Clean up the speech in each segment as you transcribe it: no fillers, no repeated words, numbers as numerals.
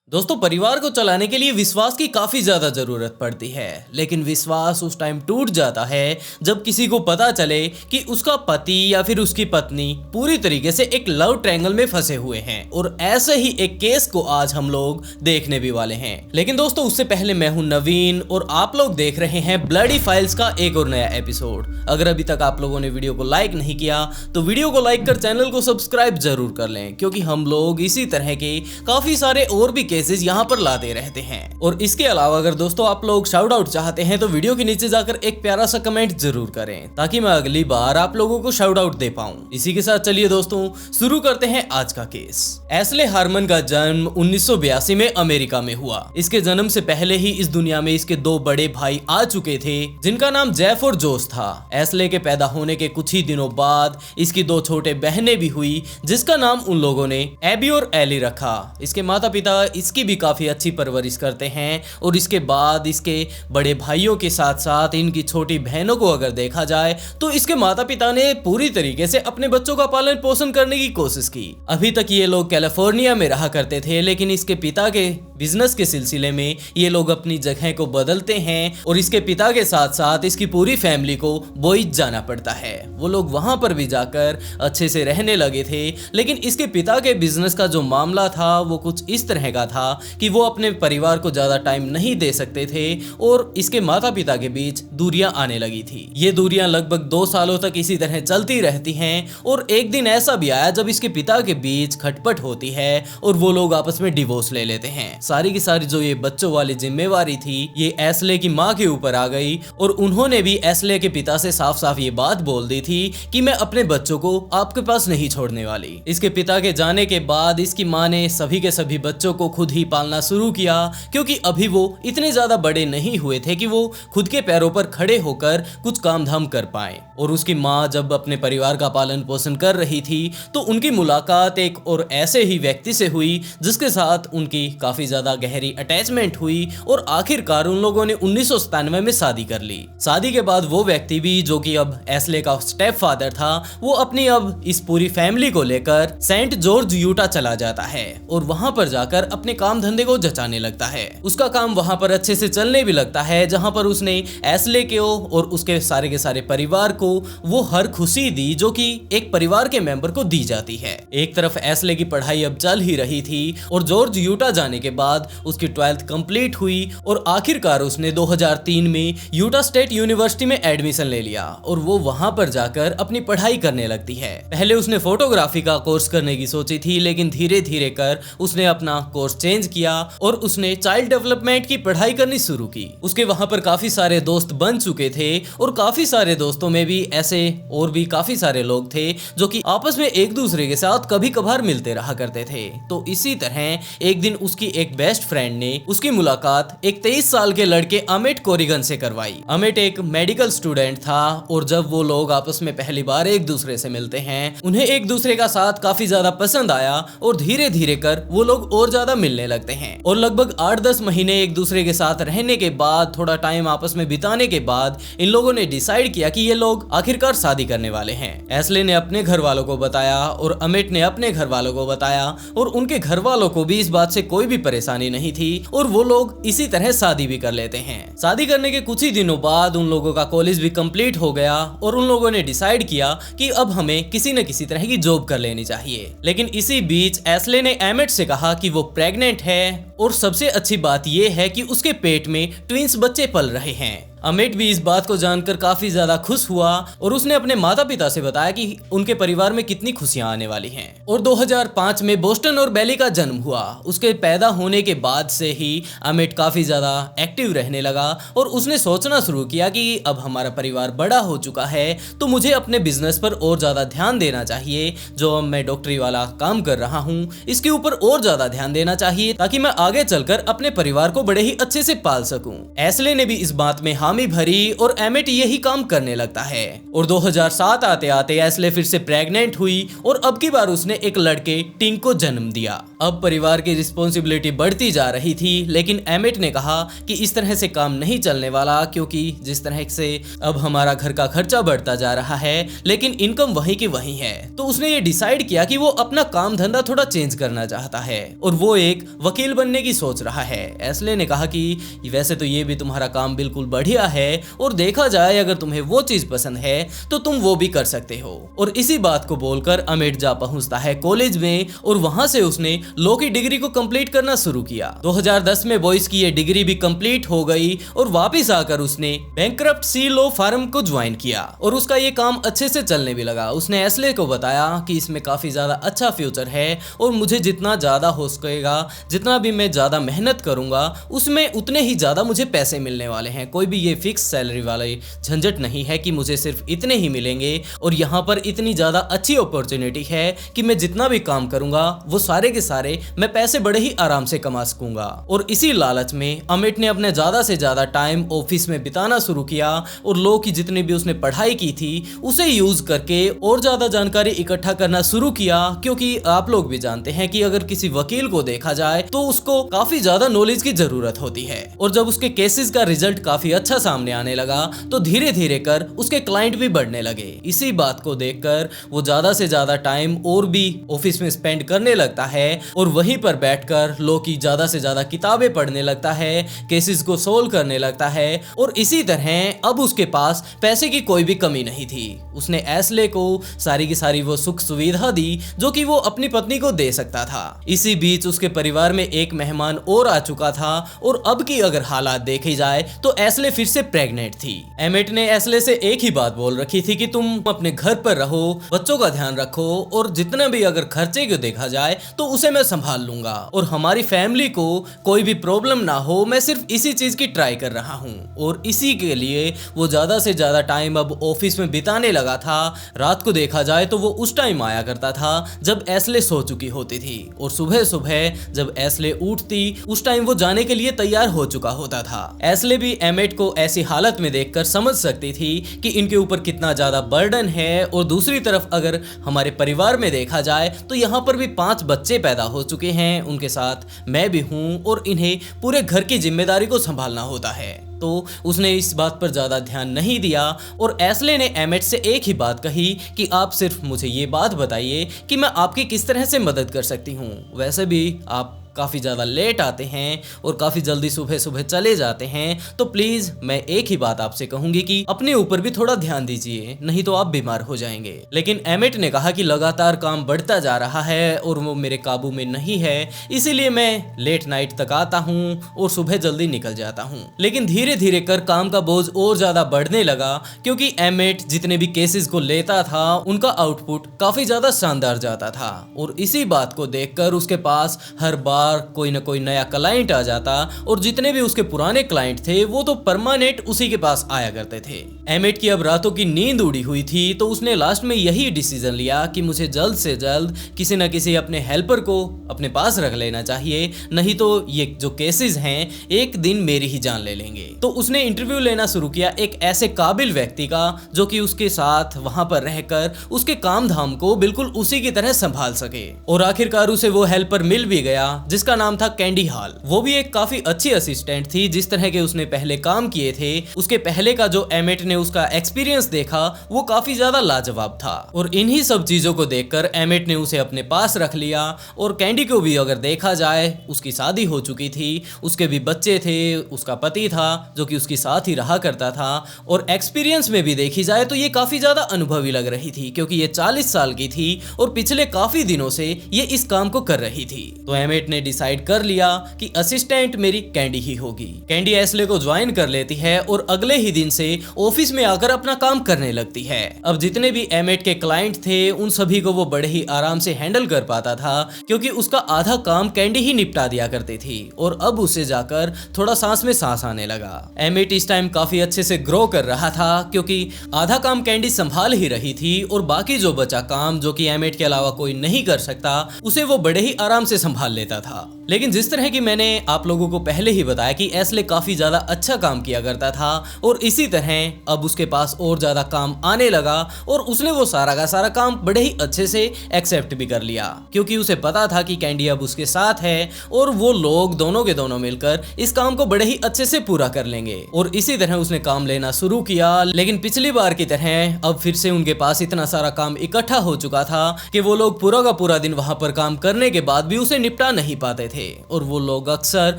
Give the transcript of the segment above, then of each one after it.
दोस्तों, परिवार को चलाने के लिए विश्वास की काफी ज्यादा जरूरत पड़ती है। लेकिन विश्वास उस टाइम टूट जाता है जब किसी को पता चले कि उसका पति या फिर उसकी पत्नी पूरी तरीके से एक लव ट्रायंगल में फंसे हुए हैं। और ऐसे ही एक केस को आज हम लोग देखने भी वाले हैं। लेकिन दोस्तों, उससे पहले मैं हूं नवीन और आप लोग देख रहे हैं ब्लडी फाइल्स का एक और नया एपिसोड। अगर अभी तक आप लोगों ने वीडियो को लाइक नहीं किया तो वीडियो को लाइक कर चैनल को सब्सक्राइब जरूर कर लें, क्योंकि हम लोग इसी तरह के काफी सारे और भी केसेस यहाँ पर लाते रहते हैं। और इसके अलावा अगर दोस्तों आप लोग शाउट आउट चाहते हैं तो वीडियो के नीचे जाकर एक प्यारा सा कमेंट जरूर करें, ताकि मैं अगली बार आप लोगों को शाउट आउट दे पाऊं। इसी के साथ चलिए दोस्तों शुरू करते हैं आज का केस। एस्ले हार्मन का जन्म 1982 में अमेरिका में हुआ। इसके जन्म से पहले ही इस दुनिया में इसके दो बड़े भाई आ चुके थे, जिनका नाम जेफ और जोस था। एस्ले के पैदा होने के कुछ ही दिनों बाद इसकी दो छोटे बहनें भी हुई, जिसका नाम उन लोगों ने एबी और एली रखा। इसके माता पिता इसकी भी काफी अच्छी परवरिश करते हैं। और इसके बाद इसके बड़े भाइयों के साथ साथ इनकी छोटी बहनों को अगर देखा जाए तो इसके माता पिता ने पूरी तरीके से अपने बच्चों का पालन पोषण करने की कोशिश की। अभी तक ये लोग कैलिफोर्निया में रहा करते थे, लेकिन इसके पिता के बिजनेस के सिलसिले में ये लोग अपनी जगह को बदलते हैं और इसके पिता के साथ साथ इसकी पूरी फैमिली को बोइज जाना पड़ता है। वो लोग वहां पर भी जाकर अच्छे से रहने लगे थे। लेकिन इसके पिता के बिजनेस का जो मामला था वो कुछ इस तरह का था कि वो अपने परिवार को ज्यादा टाइम नहीं दे सकते थे और इसके माता पिता के बीच दूरियां आने लगी थी। ये दूरियां लगभग 2 सालों तक इसी तरह चलती रहती हैं। और एक दिन ऐसा भी आया जब इसके पिता के बीच खटपट होती है और वो लोग आपस में डिवोर्स ले लेते हैं। सारी की सारी जो ये बच्चों वाली जिम्मेवारी थी ये एस्ले की माँ के ऊपर आ गई। और उन्होंने भी एस्ले के पिता से साफ साफ ये बात बोल दी थी कि मैं अपने बच्चों को आपके पास नहीं छोड़ने वाली। इसके पिता के जाने के बाद इसकी माँ ने सभी के सभी बच्चों को खुद ही पालना शुरू किया, क्योंकि अभी वो इतने ज्यादा बड़े नहीं हुए थे कि वो खुद के पैरों पर खड़े होकर कुछ काम धाम कर पाए। और उसकी माँ जब अपने परिवार का पालन पोषण कर रही थी तो उनकी मुलाकात एक और ऐसे ही व्यक्ति से हुई जिसके साथ उनकी काफी ज्यादा गहरी अटैचमेंट हुई। और आखिरकार उन लोगों ने 1997 में शादी कर ली। शादी के बाद वो व्यक्ति भी, जो कि अब एस्ले का स्टेप फादर था, वो अपनी अब इस पूरी फैमिली को लेकर सेंट जॉर्ज यूटा चला जाता है और वहां पर जाकर अपने काम धंधे को जचाने लगता है। उसका काम वहां पर अच्छे से चलने भी लगता है, जहां पर उसने एस्ले को और उसके सारे के सारे परिवार को वो हर खुशी दी जो कि एक परिवार के मेंबर को दी जाती है। एक तरफ एस्ले की पढ़ाई अब चल ही रही थी और जॉर्ज यूटा जाने के बाद उसकी 12th कंप्लीट हुई और आखिरकार उसने 2003 में यूटा स्टेट यूनिवर्सिटी में एडमिशन ले लिया और वो वहां पर जाकर अपनी पढ़ाई करने लगती है। पहले उसने फोटोग्राफी का कोर्स करने की सोची थी, लेकिन धीरे धीरे कर उसने अपना कोर्स चेंज किया और उसने चाइल्ड डेवलपमेंट की पढ़ाई करनी शुरू की। उसके वहां पर काफी सारे दोस्त बन चुके थे और काफी सारे दोस्तों में भी ऐसे और भी काफी सारे लोग थे जो कि आपस में एक दूसरे के साथ कभी कभार मिलते रहा करते थे। तो इसी तरह एक दिन उसकी एक बेस्ट फ्रेंड ने उसकी मुलाकात एक 23 साल के लड़के अमित कोरिगन से करवाई। अमित एक मेडिकल स्टूडेंट था और जब वो लोग आपस में पहली बार एक दूसरे से मिलते हैं उन्हें एक दूसरे का साथ काफी ज्यादा पसंद आया और धीरे धीरे कर वो लोग और ज्यादा मिलने लगते हैं। और लगभग 8-10 महीने एक दूसरे के साथ रहने के बाद, थोड़ा टाइम आपस में बिताने के बाद इन लोगों ने डिसाइड किया कि ये लोग आखिरकार शादी करने वाले हैं। एस्ले ने अपने घर वालों को बताया और अमित ने अपने घर वालों को बताया और उनके घर वालों को भी इस बात से कोई भी परेशानी नहीं थी और वो लोग इसी तरह शादी भी कर लेते हैं। शादी करने के कुछ ही दिनों बाद उन लोगों का कॉलेज भी कंप्लीट हो गया और उन लोगों ने डिसाइड किया कि अब हमें किसी न किसी तरह की जॉब कर लेनी चाहिए। लेकिन इसी बीच एस्ले ने अमित से कहा कि वो प्रेग्नेंट है और सबसे अच्छी बात यह है कि उसके पेट में ट्विंस बच्चे पल रहे हैं। अमित भी इस बात को जानकर काफी ज्यादा खुश हुआ और उसने अपने माता पिता से बताया कि उनके परिवार में कितनी खुशियां आने वाली हैं। और 2005 में बोस्टन और बेली का जन्म हुआ। उसके पैदा होने के बाद से ही अमित काफी ज्यादा एक्टिव रहने लगा और उसने सोचना शुरू किया कि अब हमारा परिवार बड़ा हो चुका है तो मुझे अपने बिजनेस पर और ज्यादा ध्यान देना चाहिए। जो मैं डॉक्टरी वाला काम कर रहा हूँ इसके ऊपर और ज्यादा ध्यान देना चाहिए ताकि मैं आगे चलकर अपने परिवार को बड़े ही अच्छे से पाल सकूं। एस्ले ने भी इस बात में हामी भरी और अमित यही काम करने लगता है। और 2007 आते आते एस्ले फिर से प्रेग्नेंट हुई और अब की बार उसने एक लड़के टिंग को जन्म दिया। अब परिवार की रिस्पॉन्सिबिलिटी बढ़ती जा रही थी, लेकिन अमित ने कहा कि इस तरह से काम नहीं चलने वाला, क्योंकि जिस तरह से अब हमारा घर का खर्चा बढ़ता जा रहा है लेकिन इनकम वही की वही है। तो उसने ये डिसाइड किया कि वो अपना काम धंधा थोड़ा चेंज करना चाहता है और वो एक वकील बनने बनने की सोच रहा है। एस्ले ने कहा कि वैसे तो ये भी तुम्हारा काम बिल्कुल बढ़िया है और देखा जाए अगर तुम्हें वो चीज पसंद है तो तुम वो भी कर सकते हो। और इसी बात को बोलकर अमित जा पहुंचता है कॉलेज में और वहां से उसने लॉ की डिग्री को कंप्लीट करना शुरू किया। 2010 में बॉयज की ये डिग्री भी कंप्लीट हो गई और वापस आकर उसने बैंकरप्ट लॉ फर्म को ज्वाइन किया और उसका ये काम अच्छे से चलने भी लगा। उसने एस्ले को बताया कि इसमें काफी ज्यादा अच्छा फ्यूचर है और मुझे जितना ज्यादा हो सकेगा, जितना भी मैं ज्यादा मेहनत करूंगा उसमें उतने ही ज्यादा मुझे पैसे मिलने वाले हैं। कोई भी ये फिक्स सैलरी वाले झंझट नहीं है कि मुझे सिर्फ इतने ही मिलेंगे और यहाँ पर इतनी ज्यादा अच्छी अपॉर्चुनिटी है कि मैं जितना भी काम करूंगा वो सारे के सारे मैं पैसे बड़े ही आराम से कमा सकूंगा। और इसी लालच में अमित ने अपने ज्यादा से ज्यादा टाइम ऑफिस में बिताना शुरू किया और लॉ की जितनी भी उसने पढ़ाई की थी उसे यूज करके और ज्यादा जानकारी इकट्ठा करना शुरू किया, क्योंकि आप लोग भी जानते हैं कि अगर किसी वकील को देखा जाए तो उसको काफी ज्यादा नॉलेज की जरूरत होती है। और जब उसके केसेस का रिजल्ट काफी अच्छा सामने आने लगा तो धीरे धीरे कर उसके क्लाइंट भी बढ़ने लगे। इसी बात को देखकर वो ज्यादा से ज्यादा टाइम और भी ऑफिस में स्पेंड करने लगता है और वहीं पर बैठकर लॉ की ज्यादा से ज्यादा किताबें पढ़ने लगता है, केसेस को सोल्व करने लगता है। और इसी तरह अब उसके पास पैसे की कोई भी कमी नहीं थी। उसने एस्ले को सारी की सारी वो सुख सुविधा दी जो कि वो अपनी पत्नी को दे सकता था। इसी बीच उसके परिवार में एक मेहमान और आ चुका था और अब की अगर हालात देखी जाए तो एस्ले फिर से प्रेग्नेंट थी। एमिट ने एस्ले से एक ही बात बोल रखी थी कि तुम अपने घर पर रहो, बच्चों का ध्यान रखो और जितना भी अगर खर्चे को देखा जाए तो उसे मैं संभाल लूंगा और हमारी फैमिली को कोई भी प्रॉब्लम ना हो, मैं सिर्फ इसी चीज की ट्राई कर रहा हूँ। और इसी के लिए वो ज्यादा से ज्यादा टाइम अब ऑफिस में बिताने लगा था। रात को देखा जाए तो वो उस टाइम आया करता था जब एस्ले सो चुकी होती थी और सुबह सुबह जब एस्ले उठती उस टाइम वो जाने के लिए तैयार हो चुका होता था। एस्ले भी एमिट को ऐसी हालत में देखकर समझ सकती थी कि इनके ऊपर कितना ज्यादा बर्डन है। और दूसरी तरफ अगर हमारे परिवार में देखा जाए तो यहाँ पर भी 5 बच्चे पैदा हो चुके हैं, उनके साथ मैं भी हूँ और इन्हें पूरे घर की जिम्मेदारी को संभालना होता है। तो उसने इस बात पर ज्यादा ध्यान नहीं दिया और एस्ले ने एमिट से एक ही बात कही कि आप सिर्फ मुझे ये बात बताइए कि मैं आपकी किस तरह से मदद कर सकती हूँ। वैसे भी आप काफ़ी ज़्यादा लेट आते हैं और काफ़ी जल्दी सुबह सुबह चले जाते हैं, तो प्लीज़ मैं एक ही बात आपसे कहूंगी कि अपने ऊपर भी थोड़ा ध्यान दीजिए, नहीं तो आप बीमार हो जाएंगे। लेकिन एमिट ने कहा कि लगातार काम बढ़ता जा रहा है और वो मेरे काबू में नहीं है, इसीलिए मैं लेट नाइट तक आता हूँ और सुबह जल्दी निकल जाता हूँ। लेकिन धीरे धीरे कर काम का बोझ और ज़्यादा बढ़ने लगा, क्योंकि एमिट जितने भी केसेस को लेता था उनका आउटपुट काफ़ी ज़्यादा शानदार जाता था। और इसी बात को देखकर उसके पास हर बार कोई ना कोई नया क्लाइंट आ जाता और जितने भी उसके पुराने क्लाइंट थे वो तो परमानेंट उसी के पास आया करते थे। एमिट की अब रातों की नींद उड़ी हुई थी, तो उसने लास्ट में यही डिसीजन लिया कि मुझे जल्द से जल्द किसी न किसी अपने हेल्पर को अपने पास रख लेना चाहिए, नहीं तो ये जो केसेस हैं एक दिन मेरी ही जान ले लेंगे। तो उसने इंटरव्यू लेना शुरू किया एक ऐसे काबिल व्यक्ति का जो कि उसके साथ वहां पर रहकर उसके काम धाम को बिल्कुल उसी की तरह संभाल सके। और आखिरकार उसे वो हेल्पर मिल भी गया जिसका नाम था कैंडी हॉल। वो भी एक काफी अच्छी असिस्टेंट थी, जिस तरह के उसने पहले काम किए थे उसके पहले का जो एमिट ने उसका एक्सपीरियंस देखा वो काफी ज्यादा लाजवाब था। और इन्हीं सब चीजों को देखकर एमिट ने उसे अपने पास रख लिया। और कैंडी को भी अगर देखा जाए उसकी शादी हो चुकी थी, उसके भी बच्चे थे, उसका पति था जो कि उसके साथ ही रहा करता था। और एक्सपीरियंस में भी देखी जाए तो ये काफी ज्यादा अनुभवी लग रही थी, क्योंकि ये 40 साल की थी और पिछले काफी दिनों से ये इस काम को कर रही थी। तो एमिट ने डिसाइड कर लिया कि असिस्टेंट मेरी कैंडी ही होगी। कैंडी एस्ले को ज्वाइन कर लेती है और अगले ही दिन से ऑफिस में आकर अपना काम करने लगती है। अब जितने भी एमिट के क्लाइंट थे उन सभी को वो बड़े ही आराम से हैंडल कर पाता था, क्योंकि उसका आधा काम कैंडी ही निपटा दिया करती थी। और अब उसे जाकर थोड़ा सांस में सांस आने लगा। एमिट इस टाइम काफी अच्छे से ग्रो कर रहा था, क्योंकि आधा काम कैंडी संभाल ही रही थी और बाकी जो बचा काम जो कि एमिट के अलावा कोई नहीं कर सकता उसे वो बड़े ही आराम से संभाल लेता था। लेकिन जिस तरह की मैंने आप लोगों को पहले ही बताया कि एस्ले काफी ज्यादा अच्छा काम किया करता था और इसी तरह अब उसके पास और ज्यादा काम आने लगा और उसने वो सारा का सारा काम बड़े ही अच्छे से एक्सेप्ट भी कर लिया, क्योंकि उसे पता था कि कैंडी अब उसके साथ है और वो लोग दोनों के दोनों मिलकर इस काम को बड़े ही अच्छे से पूरा कर लेंगे। और इसी तरह उसने काम लेना शुरू किया। लेकिन पिछली बार की तरह अब फिर से उनके पास इतना सारा काम इकट्ठा हो चुका था कि वो लोग पूरा का पूरा दिन वहां पर काम करने के बाद भी उसे निपटा नहीं पाते थे और वो लोग अक्सर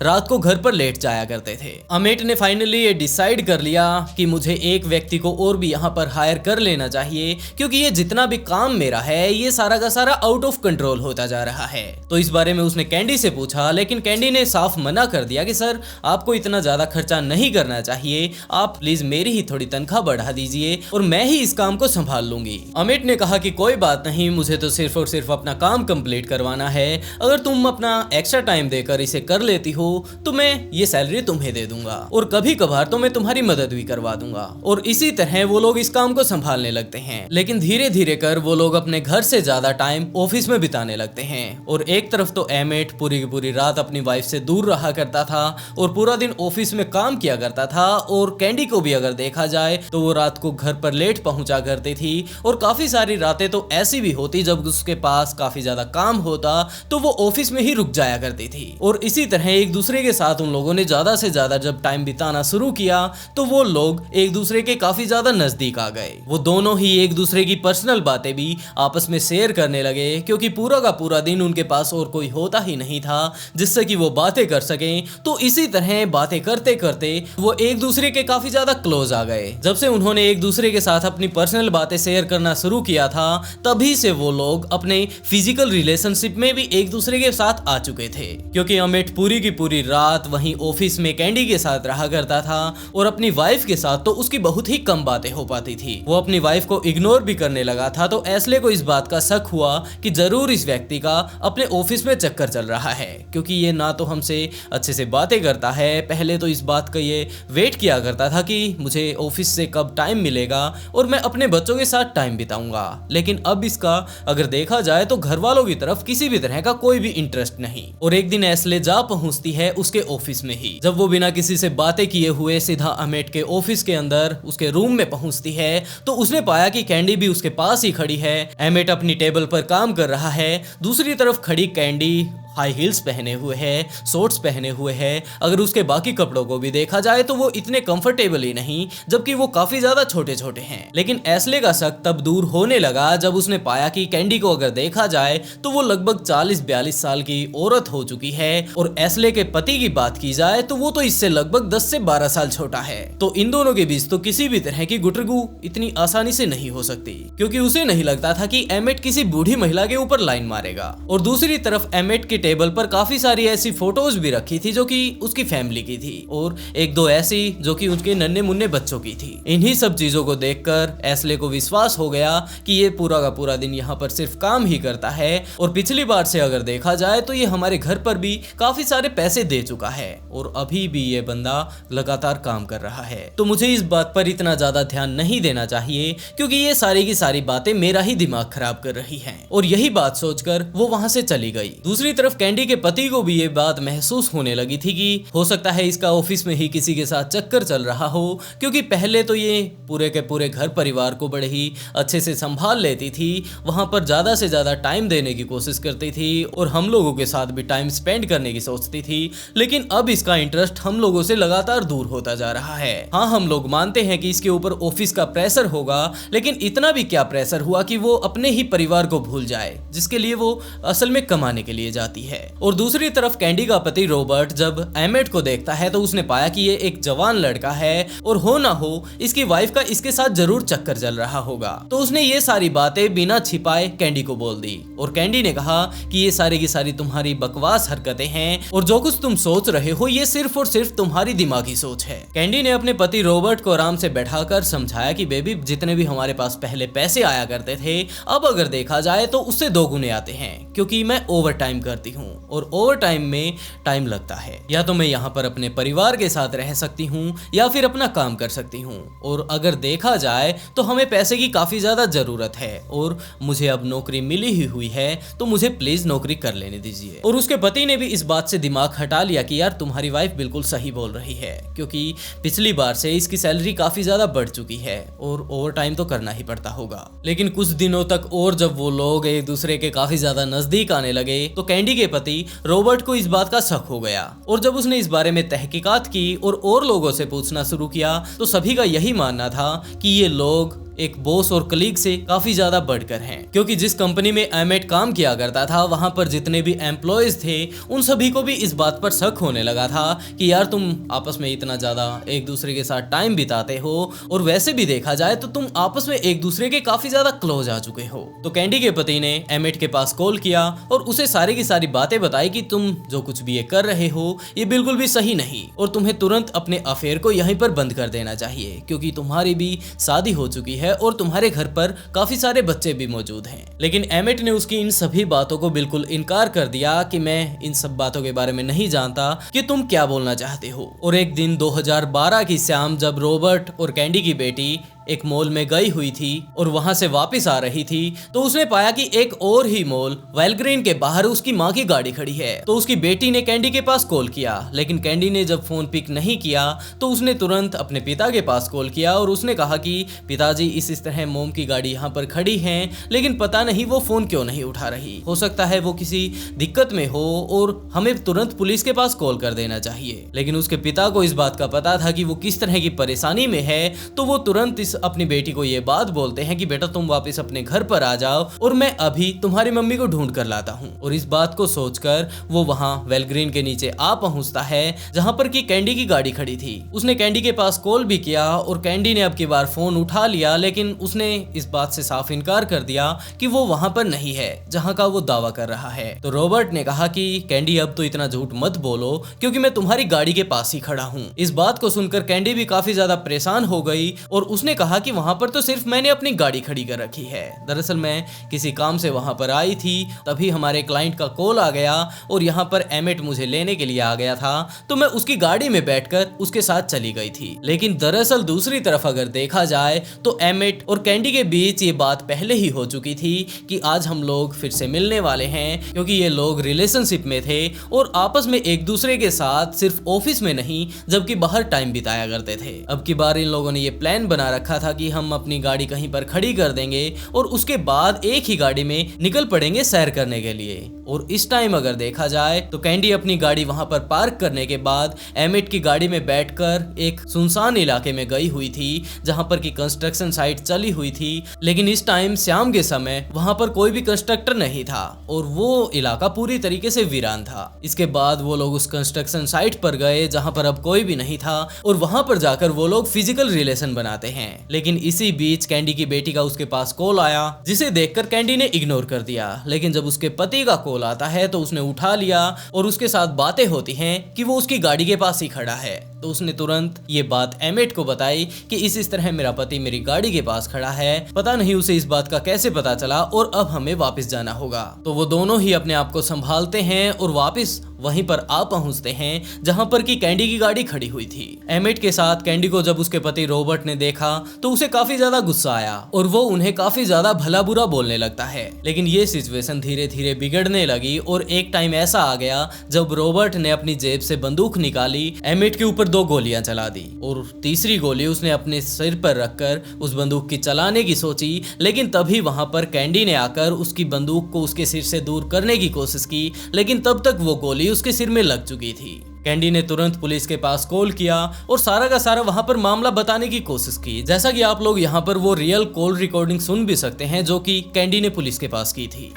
रात को घर पर लेट जाया करते थे। अमित ने फाइनली ये डिसाइड कर लिया कि मुझे एक व्यक्ति को और भी यहाँ पर हायर कर लेना चाहिए, क्योंकि ये जितना भी काम मेरा है ये सारा का सारा आउट ऑफ कंट्रोल होता जा रहा है। तो इस बारे में उसने कैंडी से पूछा, लेकिन कैंडी ने साफ मना कर दिया कि सर आपको इतना ज्यादा खर्चा नहीं करना चाहिए, आप प्लीज मेरी ही थोड़ी तनख्वाह बढ़ा दीजिए और मैं ही इस काम को संभाल लूंगी। अमित ने कहा कि कोई बात नहीं, मुझे तो सिर्फ और सिर्फ अपना काम कंप्लीट करवाना है, अगर तुम अपना एक्स्ट्रा टाइम देकर इसे कर लेती हो तो मैं ये सैलरी तुम्हें दे दूंगा और कभी कभार तो मैं तुम्हारी मदद भी करवा दूंगा। और इसी तरह वो लोग इस काम को संभालने लगते हैं, लेकिन धीरे धीरे कर वो लोग अपने घर से ज्यादा टाइम ऑफिस में बिताने लगते हैं। और एक तरफ तो एमिट पूरी की पूरी रात अपनी वाइफ से दूर रहा करता था और पूरा दिन ऑफिस में काम किया करता था, और कैंडी को भी अगर देखा जाए तो वो रात को घर पर लेट पहुंचा करती थी और काफी सारी रातें तो ऐसी भी होती जब उसके पास काफी ज्यादा काम होता तो वो ऑफिस में ही रुक जाया करती थी। और इसी तरह एक दूसरे के साथ उन लोगों ने ज्यादा से ज्यादा जब टाइम बिताना शुरू किया तो वो लोग एक दूसरे के काफी ज्यादा नजदीक आ गए। वो दोनों ही एक दूसरे की पर्सनल बातें भी आपस में शेयर करने लगे, क्योंकि पूरा का पूरा दिन उनके पास और कोई होता ही नहीं था जिससे कि वो बातें कर सकें। तो इसी तरह बातें करते करते वो एक दूसरे के काफी ज्यादा क्लोज आ गए। जब से उन्होंने एक दूसरे के साथ अपनी पर्सनल बातें शेयर करना शुरू किया था तभी से वो लोग अपने फिजिकल रिलेशनशिप में भी एक दूसरे के साथ आ चुके थे, क्योंकि अमित पूरी की पूरी रात वहीं ऑफिस में कैंडी के साथ रहा करता था और अपनी वाइफ के साथ तो उसकी बहुत ही कम बातें हो पाती थी। वो अपनी वाइफ को इग्नोर भी करने लगा था, तो एस्ले को इस बात का शक हुआ कि जरूर इस व्यक्ति का अपने ऑफिस में चक्कर चल रहा है, क्योंकि ये ना तो हमसे अच्छे से बातें करता है। पहले तो इस बात का ये वेट किया करता था कि मुझे ऑफिस से कब टाइम मिलेगा और मैं अपने बच्चों के साथ टाइम बिताऊंगा, लेकिन अब इसका अगर देखा जाए तो घर वालों की तरफ किसी भी तरह का कोई भी इंटरेस्ट नहीं। और एक दिन एस्ले जा पहुंचती है उसके ऑफिस में ही। जब वो बिना किसी से बातें किए हुए सीधा अमित के ऑफिस के अंदर उसके रूम में पहुंचती है तो उसने पाया कि कैंडी भी उसके पास ही खड़ी है। अमित अपनी टेबल पर काम कर रहा है, दूसरी तरफ खड़ी कैंडी हाई हील्स पहने हुए है, शॉर्ट्स पहने हुए है। अगर उसके बाकी कपड़ों को भी देखा जाए तो वो इतने कंफर्टेबल ही नहीं, जबकि वो काफी ज्यादा छोटे छोटे हैं। लेकिन एस्ले का शक तब दूर होने लगा जब उसने पाया कि कैंडी को अगर देखा जाए तो वो लगभग 40-42 साल की औरत हो चुकी है, और एस्ले के पति की बात की जाए तो वो तो इससे लगभग 10 से 12 साल छोटा है। तो इन दोनों के बीच तो किसी भी तरह की गुटरगू इतनी आसानी से नहीं हो सकती, क्योंकि उसे नहीं लगता था कि एमिट किसी बूढ़ी महिला के ऊपर लाइन मारेगा। और दूसरी तरफ एमिट के टेबल पर काफी सारी ऐसी फोटोज भी रखी थी जो कि उसकी फैमिली की थी, और एक दो ऐसी जो कि उसके नन्हे मुन्ने बच्चों की थी। इन्हीं सब चीजों को देखकर एस्ले को विश्वास हो गया कि ये पूरा का पूरा दिन यहाँ पर सिर्फ काम ही करता है, और पिछली बार से अगर देखा जाए तो ये हमारे घर पर भी काफी सारे पैसे दे चुका है, और अभी भी ये बंदा लगातार काम कर रहा है। तो मुझे इस बात पर इतना ज्यादा ध्यान नहीं देना चाहिए, क्योंकि ये सारी की सारी बातें मेरा ही दिमाग खराब कर रही हैं। और यही बात सोचकर वो वहां से चली गई। दूसरी तरफ कैंडी के पति को भी ये बात महसूस होने लगी थी कि हो सकता है इसका ऑफिस में ही किसी के साथ चक्कर चल रहा हो, क्योंकि पहले तो ये पूरे के पूरे घर परिवार को बड़े ही अच्छे से संभाल लेती थी, वहां पर ज्यादा से ज्यादा टाइम देने की कोशिश करती थी और हम लोगों के साथ भी टाइम स्पेंड करने की सोचती थी। लेकिन अब इसका इंटरेस्ट हम लोगों से लगातार दूर होता जा रहा है। हाँ, हम लोग मानते हैं कि इसके ऊपर ऑफिस का प्रेशर होगा, लेकिन इतना भी क्या प्रेशर हुआ कि वो अपने ही परिवार को भूल जाए, जिसके लिए वो असल में कमाने के लिए जाती है। और दूसरी तरफ कैंडी का पति रॉबर्ट जब एमिट को देखता है तो उसने पाया कि ये एक जवान लड़का है, और हो ना हो इसकी वाइफ का इसके साथ जरूर चक्कर चल रहा होगा। तो उसने ये सारी बातें बिना छिपाए कैंडी को बोल दी, और कैंडी ने कहा कि ये सारी की सारी तुम्हारी बकवास हरकतें हैं, और जो कुछ तुम सोच रहे हो ये सिर्फ और सिर्फ तुम्हारी दिमागी सोच है। कैंडी ने अपने पति रॉबर्ट को आराम से बैठाकर समझाया कि बेबी, जितने भी हमारे पास पहले पैसे आया करते थे अब अगर देखा जाए तो उससे 2 गुने आते हैं, क्योंकि मैं ओवर टाइम करती हूँ, और ओवर टाइम में टाइम लगता है। या तो मैं यहाँ पर अपने परिवार के साथ रह सकती हूँ या फिर अपना काम कर सकती हूँ, और अगर देखा जाए तो हमें पैसे की काफी ज्यादा जरूरत है, और मुझे अब नौकरी मिली ही हुई है, तो मुझे प्लीज नौकरी कर लेने दीजिए। और उसके पति ने भी इस बात से दिमाग हटा लिया कि यार तुम्हारी वाइफ बिल्कुल सही बोल रही है, क्योंकि पिछली बार से इसकी सैलरी काफी ज्यादा बढ़ चुकी है और ओवर टाइम तो करना ही पड़ता होगा। लेकिन कुछ दिनों तक और जब वो लोग एक दूसरे के काफी ज्यादा नजदीक आने लगे तो कैंडी के पति रॉबर्ट को इस बात का शक हो गया, और जब उसने इस बारे में तहकीकात की और लोगों से पूछना शुरू किया तो सभी का यही मानना था कि ये लोग एक बॉस और कलीग से काफी ज्यादा बढ़कर हैं, क्योंकि जिस कंपनी में एमेट काम किया करता था वहां पर जितने भी एम्प्लॉयज थे उन सभी को भी इस बात पर शक होने लगा था कि यार तुम आपस में इतना ज्यादा एक दूसरे के साथ टाइम बिताते हो और वैसे भी देखा जाए तो तुम आपस में एक दूसरे के काफी ज्यादा क्लोज आ चुके हो। तो कैंडी के पति ने एमेट के पास कॉल किया और उसे सारी की सारी बातें बताई कि तुम जो कुछ भी ये कर रहे हो ये बिल्कुल भी सही नहीं और तुम्हें तुरंत अपने अफेयर को यहीं पर बंद कर देना चाहिए, क्योंकि तुम्हारी भी शादी हो चुकी है और तुम्हारे घर पर काफी सारे बच्चे भी मौजूद हैं। लेकिन एमेट ने उसकी इन सभी बातों को बिल्कुल इनकार कर दिया कि मैं इन सब बातों के बारे में नहीं जानता कि तुम क्या बोलना चाहते हो। और एक दिन 2012 की शाम जब रॉबर्ट और कैंडी की बेटी एक मॉल में गई हुई थी और वहां से वापस आ रही थी तो उसने पाया कि एक और ही मॉल वेलग्रीन के बाहर उसकी माँ की गाड़ी खड़ी है। तो उसकी बेटी ने कैंडी के पास कॉल किया, लेकिन कैंडी ने जब फोन पिक नहीं किया तो उसने तुरंत अपने पिता के पास कॉल किया और उसने कहा कि पिताजी इस तरह मोम की गाड़ी यहाँ पर खड़ी है, लेकिन पता नहीं वो फोन क्यों नहीं उठा रही, हो सकता है वो किसी दिक्कत में हो और हमें तुरंत पुलिस के पास कॉल कर देना चाहिए। लेकिन उसके पिता को इस बात का पता था कि वो किस तरह की परेशानी में है, तो वो तुरंत अपनी बेटी को ये बात बोलते हैं कि बेटा तुम वापस अपने घर पर आ जाओ और मैं अभी तुम्हारी मम्मी को ढूंढ कर लाता हूँ। और इस बात को सोचकर वो वहाँ वेलग्रीन के नीचे आ पहुंचता है जहाँ पर की कैंडी की गाड़ी खड़ी थी। उसने कैंडी के पास कॉल भी किया और कैंडी ने अब की बार फोन उठा लिया, लेकिन उसने इस बात से साफ इनकार कर दिया कि वो वहाँ पर नहीं है जहाँ का वो दावा कर रहा है। तो रॉबर्ट ने कहा कि कैंडी अब तो इतना झूठ मत बोलो क्योंकि मैं तुम्हारी गाड़ी के पास ही खड़ा हूँ। इस बात को सुनकर कैंडी भी काफी ज्यादा परेशान हो गई और उसने कहा कि वहां पर तो सिर्फ मैंने अपनी गाड़ी खड़ी कर रखी है, दरअसल मैं किसी काम से वहां पर आई थी, तभी हमारे क्लाइंट का कॉल आ गया और यहां पर एमेट मुझे लेने के लिए आ गया था तो मैं उसकी गाड़ी में बैठकर उसके साथ चली गई थी। लेकिन दरअसल दूसरी तरफ अगर देखा जाए तो एमेट और कैंडी के बीच ये बात पहले ही हो चुकी थी कि आज हम लोग फिर से मिलने वाले हैं, क्योंकि ये लोग रिलेशनशिप में थे और आपस में एक दूसरे के साथ सिर्फ ऑफिस में नहीं जबकि बाहर टाइम बिताया करते थे। अब की बार इन लोगों ने ये प्लान बना रखा था कि हम अपनी गाड़ी कहीं पर खड़ी कर देंगे और उसके बाद एक ही गाड़ी में निकल पड़ेंगे सैर करने के लिए। और इस टाइम अगर देखा जाए तो कैंडी अपनी गाड़ी वहां पर पार्क करने के बाद एमिट की गाड़ी में बैठकर एक सुनसान इलाके में गई हुई थी जहां पर की कंस्ट्रक्शन साइट चली हुई थी। लेकिन इस टाइम शाम के समय वहां पर कोई भी कंस्ट्रक्टर नहीं था और वो इलाका पूरी तरीके से वीरान था। इसके बाद वो लोग उस कंस्ट्रक्शन साइट पर गए जहां पर अब कोई भी नहीं था और वहां पर जाकर वो लोग फिजिकल रिलेशन बनाते हैं। लेकिन इसी बीच कैंडी की बेटी का उसके पास कॉल आया जिसे देखकर कैंडी ने इग्नोर कर दिया। लेकिन जब उसके पति का कॉल आता है तो उसने उठा लिया और उसके साथ बातें होती हैं कि वो उसकी गाड़ी के पास ही खड़ा है। तो उसने तुरंत ये बात एमेट को बताई कि इस तरह मेरा पति मेरी गाड़ी के पास खड़ा है, पता नहीं उसे इस बात का कैसे पता चला और अब हमें वापस जाना होगा। तो वो दोनों ही अपने आप को संभालते हैं और वापस वहीं पर आ पहुंचते हैं जहां पर की कैंडी की गाड़ी खड़ी हुई थी। एमेट के साथ कैंडी को जब उसके पति रॉबर्ट ने देखा तो उसे काफी ज्यादा गुस्सा आया और वो उन्हें काफी ज्यादा भला बुरा बोलने लगता है। लेकिन ये सिचुएशन धीरे धीरे बिगड़ने लगी और एक टाइम ऐसा आ गया जब रॉबर्ट ने अपनी जेब से बंदूक निकाली, एमेट के ऊपर 2 गोलियां चला दी और तीसरी गोली उसने अपने सिर पर रखकर उस बंदूक की चलाने की सोची। लेकिन तभी वहां पर कैंडी ने आकर उसकी बंदूक को उसके सिर से दूर करने की कोशिश की, लेकिन तब तक वो गोली उसके सिर में लग चुकी थी। कैंडी ने तुरंत पुलिस के पास कॉल किया और सारा का सारा वहां पर मामला बताने की कोशिश की। जैसा कि आप लोग यहाँ पर वो रियल कॉल रिकॉर्डिंग सुन भी सकते हैं जो कि कैंडी ने पुलिस के पास की थी।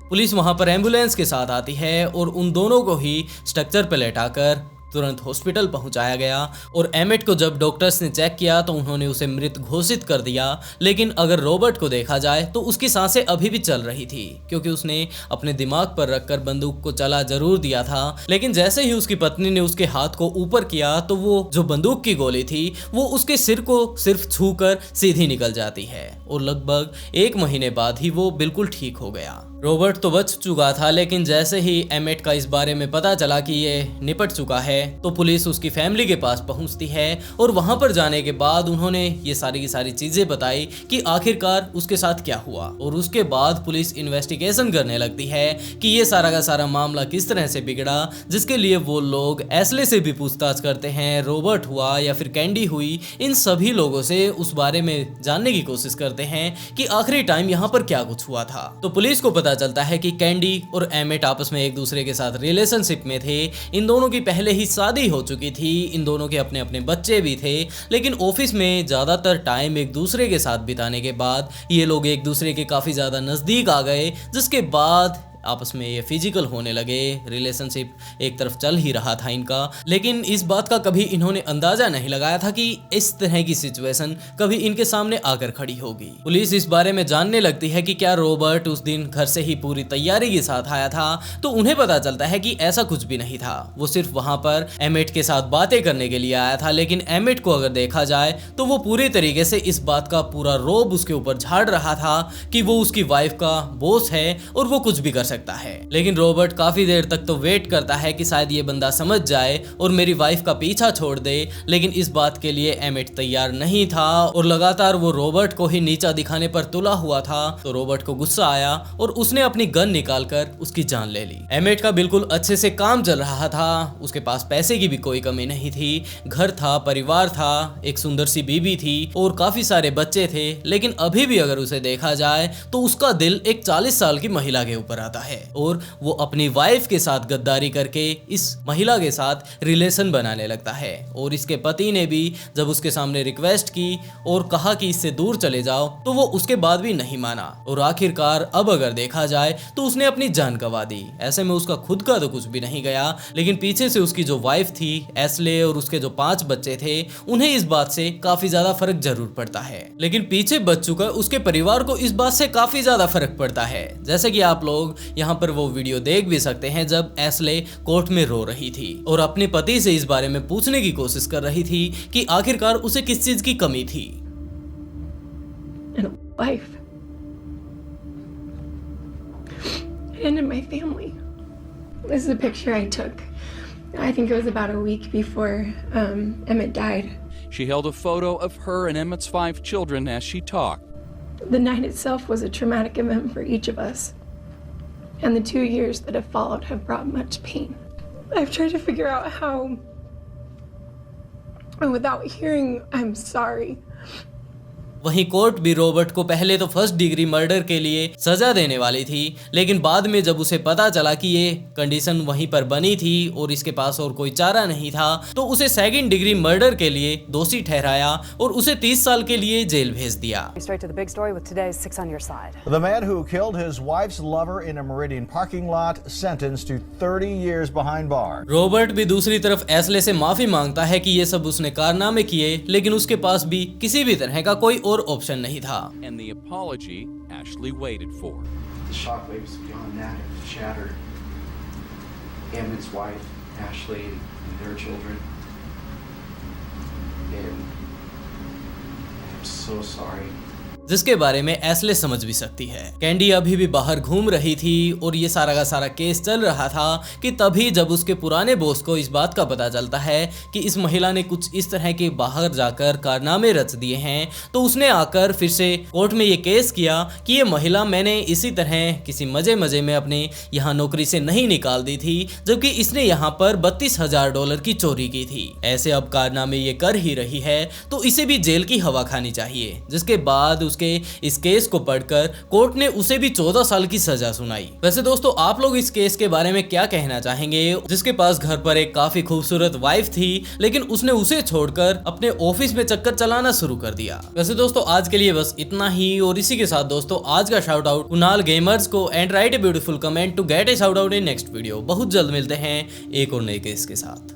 पुलिस वहां पर एम्बुलेंस के साथ आती है और उन दोनों को ही स्ट्रक्चर पर लेटाकर तुरंत हॉस्पिटल पहुंचाया गया और एमेट को जब डॉक्टर्स ने चेक किया तो उन्होंने उसे मृत घोषित कर दिया। लेकिन अगर रॉबर्ट को देखा जाए तो उसकी सांसें अभी भी चल रही थी क्योंकि उसने अपने दिमाग पर रखकर बंदूक को चला जरूर दिया था। लेकिन जैसे ही उसकी पत्नी ने उसके हाथ को ऊपर किया तो वो जो बंदूक की गोली थी वो उसके सिर को सिर्फ छूकर सीधी निकल जाती है और लगभग 1 महीने बाद ही वो बिल्कुल ठीक हो गया। रॉबर्ट तो बच चुका था, लेकिन जैसे ही एमेट का इस बारे में पता चला कि ये निपट चुका है तो पुलिस उसकी फैमिली के पास पहुंचती है और वहां पर जाने के बाद उन्होंने ये सारी की सारी चीजें बताई कि आखिरकार उसके साथ क्या हुआ। और उसके बाद पुलिस इन्वेस्टिगेशन करने लगती है कि ये सारा का सारा मामला किस तरह से बिगड़ा, जिसके लिए वो लोग एसले से भी पूछताछ करते हैं, रॉबर्ट हुआ या फिर कैंडी हुई, इन सभी लोगों से उस बारे में जानने की कोशिश करते हैं कि आखिरी टाइम यहाँ पर क्या कुछ हुआ था। तो पुलिस को पता चलता है कि कैंडी और एमेट आपस में एक दूसरे के साथ रिलेशनशिप में थे। इन दोनों की पहले ही शादी हो चुकी थी, इन दोनों के अपने अपने बच्चे भी थे, लेकिन ऑफिस में ज़्यादातर टाइम एक दूसरे के साथ बिताने के बाद ये लोग एक दूसरे के काफ़ी ज़्यादा नज़दीक आ गए, जिसके बाद आपस में ये फिजिकल होने लगे। रिलेशनशिप एक तरफ चल ही रहा था इनका, लेकिन इस बात का कभी इन्होंने अंदाजा नहीं लगाया था कि इस तरह की सिचुएशन कभी इनके सामने आकर खड़ी होगी। पुलिस इस बारे में जानने लगती है कि क्या रॉबर्ट उस दिन घर से ही पूरी तैयारी के साथ आया था, तो उन्हें पता चलता है कि ऐसा कुछ भी नहीं था। वो सिर्फ वहां पर एमिट के साथ बातें करने के लिए आया था, लेकिन एमिट को अगर देखा जाए तो वो पूरी तरीके से इस बात का पूरा रोब उसके ऊपर झाड़ रहा था कि वो उसकी वाइफ का बॉस है और वो कुछ भी कर सकता है। लेकिन रॉबर्ट काफी देर तक तो वेट करता है कि शायद ये बंदा समझ जाए और मेरी वाइफ का पीछा छोड़ दे, लेकिन इस बात के लिए एमिट तैयार नहीं था और लगातार वो रॉबर्ट को ही नीचा दिखाने पर तुला हुआ था। तो रॉबर्ट को गुस्सा आया और उसने अपनी गन निकालकर उसकी जान ले ली। एमिट का बिल्कुल अच्छे से काम चल रहा था, उसके पास पैसे की भी कोई कमी नहीं थी, घर था, परिवार था, एक सुंदर सी बीबी थी और काफी सारे बच्चे थे, लेकिन अभी भी अगर उसे देखा जाए तो उसका दिल एक 40 साल की महिला के ऊपर आता है और वो अपनी वाइफ के साथ गद्दारी करके इस महिला के साथ रिलेशन बनाने लगता है। और इसके पति ने भी जब उसके सामने रिक्वेस्ट की और कहा कि इससे दूर चले जाओ, तो वो उसके बाद भी नहीं माना और आखिरकार अब अगर देखा जाए तो उसने अपनी जान गंवा दी। ऐसे में उसका खुद का तो कुछ भी नहीं गया, लेकिन पीछे से उसकी जो वाइफ थी एस्ले और उसके जो 5 बच्चे थे, उन्हें इस बात से काफी ज्यादा फर्क जरूर पड़ता है। लेकिन पीछे बच चुका उसके परिवार को इस बात से काफी ज्यादा फर्क पड़ता है। जैसे कि आप लोग यहाँ पर वो वीडियो देख भी सकते हैं जब एस्ले कोर्ट में रो रही थी और अपने पति से इस बारे में पूछने की कोशिश कर रही थी कि आखिरकार उसे किस चीज की कमी थी। And in my family. This is a picture I took. I think it was about a week before Emmett died. She held a photo of her and Emmett's 5 children as she talked. The night itself was a traumatic event for each of us. And the 2 years that have followed have brought much pain. I've tried to figure out how, and without hearing I'm sorry, वहीं court भी Robert को पहले तो first degree murder के लिए सजा देने वाली थी, लेकिन बाद में जब उसे पता चला कि ये कंडीशन वहीं पर बनी थी और इसके पास और कोई चारा नहीं था, तो उसे सेकंड डिग्री मर्डर के लिए दोषी ठहराया और उसे 30 साल के लिए जेल भेज दिया। The man who killed his wife's lover in a Meridian parking lot sentenced to 30 years behind bars. Robert भी दूसरी तरफ एस्ले से माफी मांगता है कि ये सब उसने कारनामे किए, लेकिन उसके पास भी किसी भी तरह का कोई और ऑप्शन नहीं था। And the apology Ashley waited for. The shockwaves beyond that have shattered Emmett's wife, Ashley, and their children. And I'm so sorry. जिसके बारे में एस्ले समझ भी सकती है। कैंडी अभी भी बाहर घूम रही थी और ये सारा का सारा केस चल रहा था कि तभी जब उसके पुराने बॉस को इस बात का पता चलता है कि इस महिला ने कुछ इस तरह के बाहर जाकर कारनामे रच दिए हैं, तो उसने आकर फिर से कोर्ट में ये केस किया कि ये महिला मैंने इसी तरह किसी मजे में अपने यहाँ नौकरी से नहीं निकाल दी थी, जबकि इसने यहाँ पर $32,000 की चोरी की थी। ऐसे अब कारनामे ये कर ही रही है तो इसे भी जेल की हवा खानी चाहिए। जिसके बाद उसके इस केस को पढ़कर कोर्ट ने उसे भी 14 साल की सजा सुनाई। वैसे दोस्तों, आप लोग इस केस के बारे में क्या कहना चाहेंगे, जिसके पास घर पर एक काफी खूबसूरत वाइफ थी, लेकिन उसने उसे छोड़कर अपने ऑफिस में चक्कर चलाना शुरू कर दिया। वैसे दोस्तों, आज के लिए बस इतना ही और इसी के साथ दोस्तों आज का शाउट आउट कुणाल गेमर्स को and write a beautiful comment to get a shout out in next video. बहुत जल्द मिलते हैं एक और नए केस के साथ।